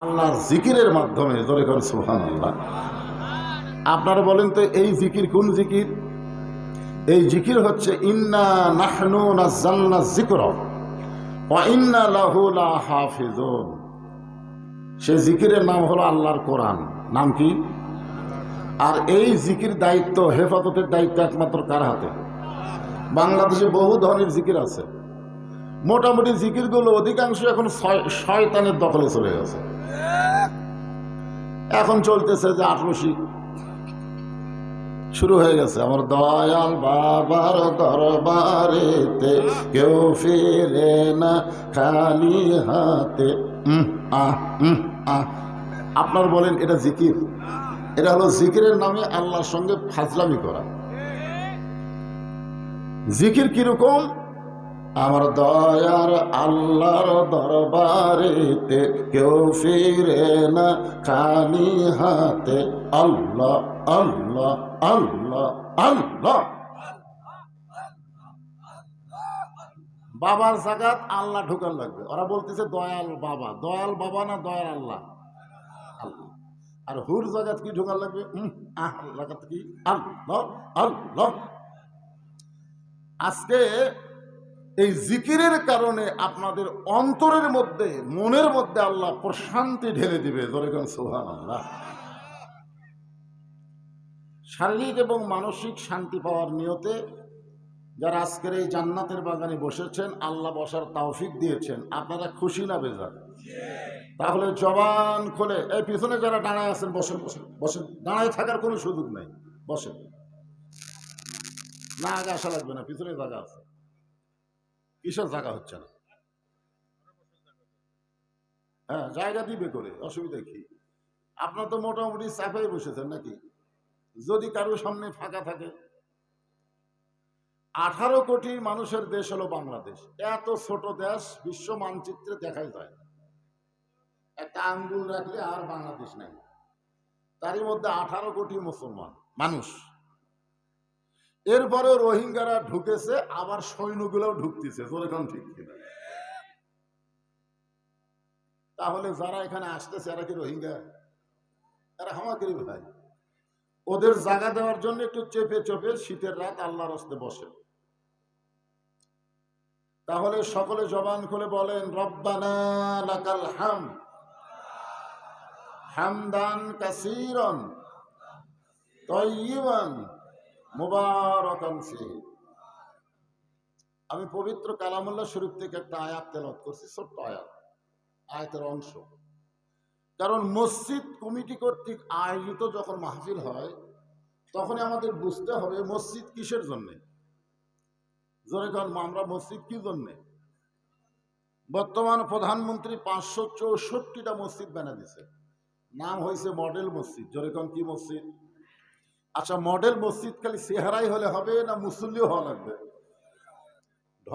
আল্লাহর জিকিরের মাধ্যমে জোরে করেন সুবহানাল্লাহ। আপনারা বলেন তো এই জিকির কোন জিকির? এই জিকির হচ্ছে ইন্না নাহনু নাযালনা যিকরা ওয়া ইন্না লাহু লাহাফিজুন। সেই জিকিরের নাম হলো আল্লাহর কোরআন। নাম কি? আর এই জিকির দায়িত্ব, হেফাজতের দায়িত্ব একমাত্র কার হাতে? বাংলাদেশে বহু ধরনের জিকির আছে। মোটামুটি জিকিরগুলো অধিকাংশ এখন শয়তানের দখলে চলে গেছে। এখন চলতেছে যে আটরশি শুরু হয়ে গেছে। আমার দয়াল বাবার দরবারেতে কেউ ফিরে না খালি হাতে। আপনার বলেন এটা জিকির? এটা হলো জিকিরের নামে আল্লাহর সঙ্গে ফাজলামি করা। জিকির কিরকম? আমার দয়ার আল্লাহর দরবারেতে কেউ ফিরে না খালি হাতে। আল্লাহ আল্লাহ আল্লাহ আল্লাহ। বাবার জাগাত আল্লাহ ঢুকার লাগবে। ওরা বলতেছে দয়াল বাবা। দয়াল বাবা না দয়াল আল্লাহ? আল্লাহ। আর হুর জাগাত কি ঢুকার লাগবে? জাগাত কি? আল্লাহ আল্লাহ। আজকে এই জিকিরের কারণে আপনাদের অন্তরের মধ্যে, মনের মধ্যে আল্লাহ প্রশান্তি ঢেলে দিবে। যেরকম সুবহানাল্লাহ। শারীরিক এবং মানসিক শান্তি পাওয়ার নিয়তে যারা আজকের এই জান্নাতের বাগানে বসেছেন, আল্লাহ বসার তৌফিক দিয়েছেন, আপনারা খুশি না বেজার? তাহলে জবান খুলে, এই পিছনে যারা দাঁড়ায় আছেন বসেন, বসেন, বসেন। দাঁড়ায় থাকার কোনো সুযোগ নেই, বসেন। না আগে আসা লাগবে না, পিছনে জায়গা আছে। কিসের জায়গা হচ্ছে না? হ্যাঁ, জায়গা দিবে করে, অসুবিধা কি? আপনার তো মোটামুটি চাপেই বসেছেন নাকি? যদি কারো সামনে ফাঁকা থাকে। 18 কোটি মানুষের দেশ হলো বাংলাদেশ। এত ছোট দেশ, বিশ্ব মানচিত্রে দেখাই যায় একটা আঙ্গুল রাখলে আর বাংলাদেশ নাই। তারই মধ্যে 18 কোটি মুসলমান মানুষ। এরপরেও রোহিঙ্গারা ঢুকেছে, আবার সৈন্যগুলোও ঢুকতেছে। যেরকম ঠিক কিনা? তাহলে যারা এখানে আসতেছে এরা কি রোহিঙ্গা? এরা হামাকেরি ভাই। ওদের জায়গা দেওয়ার জন্য একটু চেপে চেপে শীতের রাত আল্লাহর রাস্তে বসে। তাহলে সকলে জবান খুলে বলেন রব্বানা লাকাল হামদ হামদান কাসীরান তাইয়িবান মুবারাকান ফীহি। আমি পবিত্র কালামুল্লাহ শরীফ থেকে একটা আয়াত তেলাওয়াত করছি, ছোট্ট আয়াত, আয়াতের অংশ। কারণ মসজিদ কমিটি কর্তৃক আয়োজিত যখন মাহফিল হয়, তখন আমাদের বুঝতে হবে মসজিদ কিসের জন্যে। যেরকম আমরা মসজিদ কি জন্যে? বর্তমান প্রধানমন্ত্রী 564টা মসজিদ বানিয়ে দিছে, নাম হয়েছে মডেল মসজিদ। যেরকম কি মসজিদ? আচ্ছা, মডেল মসজিদ খালি চেহারাই হলে হবে না মুসল্লিও হওয়া লাগবে?